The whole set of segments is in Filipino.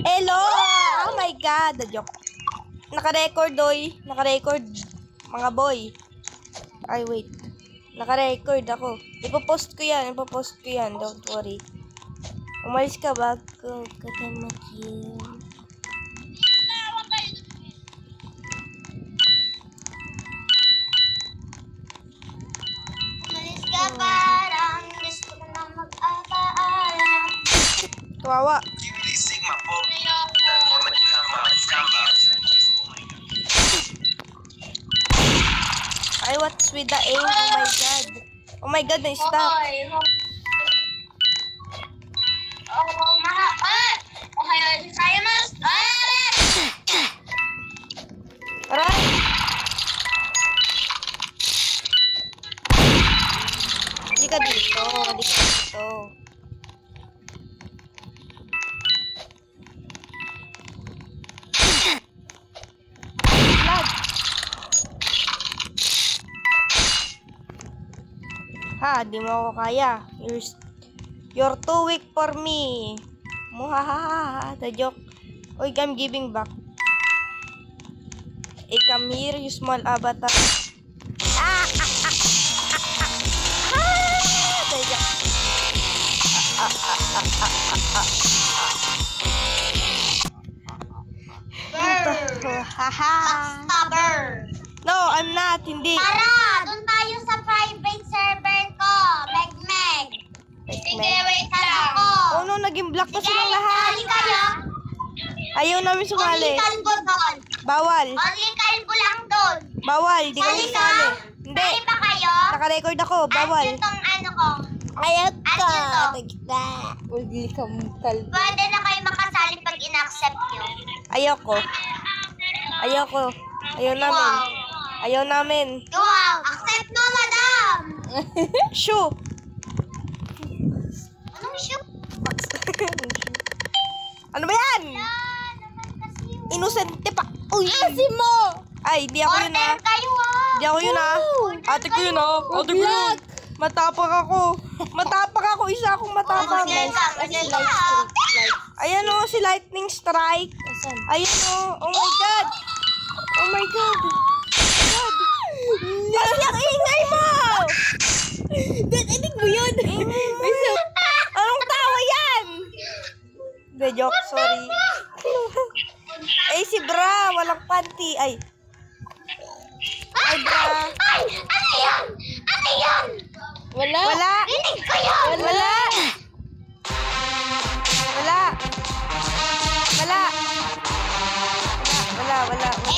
Hello! Oh my God! Joke. Naka-record, doy. Naka-record. Mga boy. Ay, wait. Naka-record ako. Ipopost ko yan. Don't worry. Umalis ka bago ka na mag-yun. Umalis ka parang gusto ko na mag-apaalam. Kawawa. Ay, what's with the aim? Oh my God. Oh my God, na-stop. Aray! Hindi ka dito. Lag! Ha, di mo ako kaya. You're too weak for me. Muhahaha, the joke. Oy, I'm giving back. Hey, come here, you small avatar. The joke. Backstabber. No, I'm not. Hindi. Tara, doon tayo sa private server ko. Meg. Sige, wait lang. Oh no, naging black pa silang lahat. Only kayo. Ayaw namin sumali. Only kalbo doon. Bawal. Only kalbo lang doon. Bawal. Di kami Sali ka? sumali. Hindi. Sali ba kayo? Naka-record ako. Bawal. Add nyo tong ano ko. Ayaw ka. Uli ka mukal. Pwede na kayo makasali pag in-accept nyo. Ayoko. Ayaw namin. Wow. Ayaw namin. Wow! Accept mo, madam! Shoo! Anong shoot? Ano ba yan? Naman kasi yung... Inosente pa. Uy! Asim mo! Ay, hindi ako yun Order kayo, Hindi ako yun Ate ko yun Ate ko yun. Matapak ako. Isa akong matapang. Ayan o, si Lightning Strike. Ayan o. Oh my God. Kasi ang ingay mo! Dinig mo yun! Anong tawa yan? The joke, sorry. Si Bra, walang panty. Ay, Bra. Ay! Ano yan? Wala. Rinig ko yun! Wala.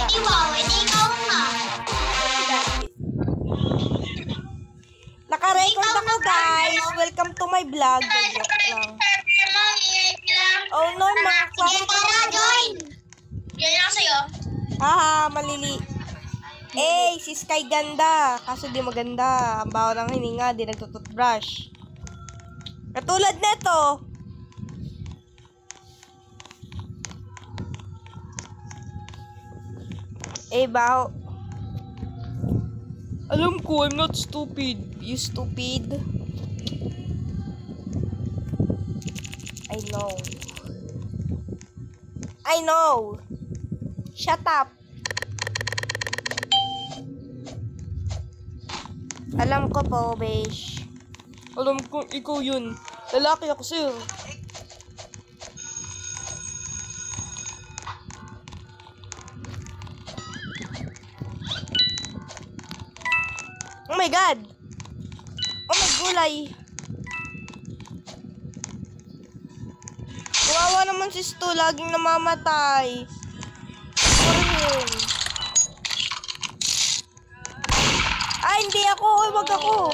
Eh, wow, hindi ikaw nga. Naka-record ako, guys. Welcome to my vlog. The joke lang. Oh no, mga Sige, tara, join! Yan lang sa'yo. Haha, malili. Si Sky ganda. Kaso di maganda. Ang bawa ng hininga, di nagtututbrush. Katulad neto. Baho. Alam ko, I'm not stupid. You stupid? I know. Shut up. Alam ko po, besh. Alam ko, ikaw yun. Lalaki ako, sir. Oh my God! Oh my gulay! Kawawa naman si Stu, laging namamatay. Hindi ako. Wag ako.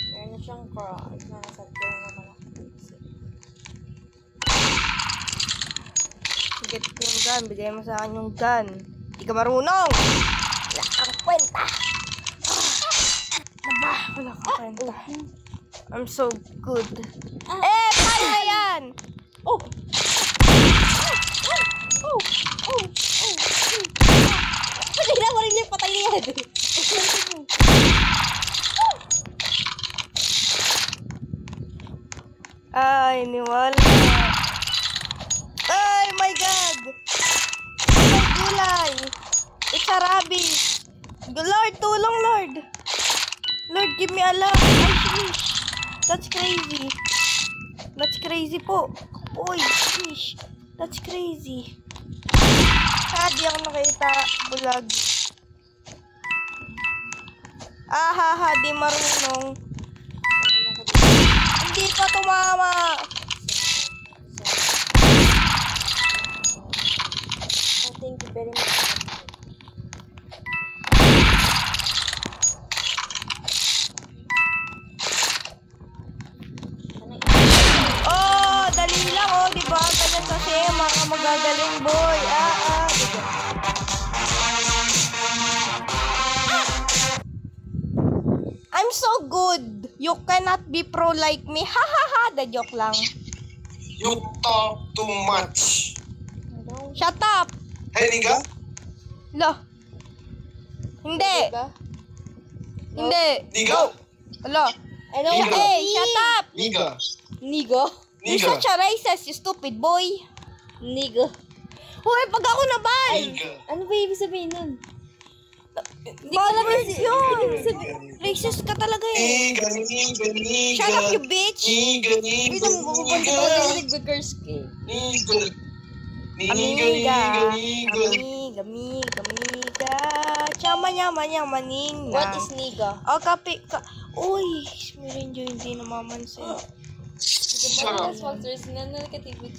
Meron siyang crush. Nakasad ko na naman ako. Get ko yung gun. Bigay mo sa akin yung gun. Hindi ka marunong. Wala kang kwenta. Wala kang kwenta. I'm so good. Paano na yan? Pwede na mo rin yung patay niya. Ay, niwala. Ay, my God! Gulay! It's a rabbit! Lord, tulong, Lord! Lord, give me a love! Ay, sheesh! That's crazy! That's crazy po! Uy, sheesh! That's crazy! Di ako nakita. Bulag. Ahaha, di marunong. Hindi pa tumama. Thank you very much. Oh, dali lang oh, di ba? Kanya kasi mga magagaling boy. Diba? I'm so good. You cannot be pro like me. Ha ha ha. The joke lang. You talk too much. Shut up. Hey, nigga. Lo. Hindi. Hindi. Nigga. Hello. Nigga. Hey, shut up. Nigga. Nigo? You're Nigga. such a racist, you stupid boy. Nigo. Hoy, pag ako naban. Nigga. Ano ba ibig sabihin nun? Bad yun. Racist ka talaga eh. Nigga, nigga, nigga. Shut up, you bitch. Nigga, nigga, nigga. Nag-curse ka. Nigga. Nigga, Amiga. nigga, nigga. Amiga. Chama maning na. What is nigo? Oh, kape. Uy, meron dyan hindi namamansin. Shut up. Sponsors na nakatibig.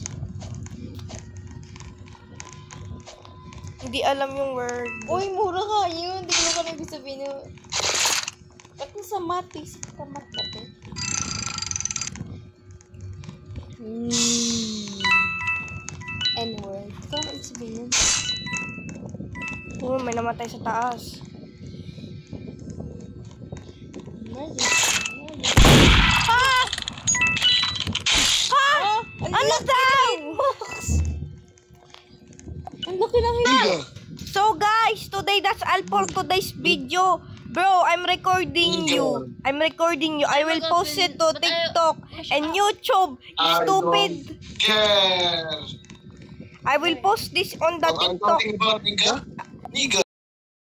Hindi alam yung word. Uy, mura ka yun. Hindi ko na kung ibig sabihin yun. Ba't mo sa mat? Isip ka mat ka to. N-word. Ikaw na ibig sabihin yun. Oh, may namatay sa taas. Ha! Ano daw? Ang laki ng Nigga. So guys, today that's all for today's video. Bro, I'm recording you. I will post it to TikTok and YouTube. I Stupid. don't care. I will post this on the I'm TikTok. talking about nigga. Nigga.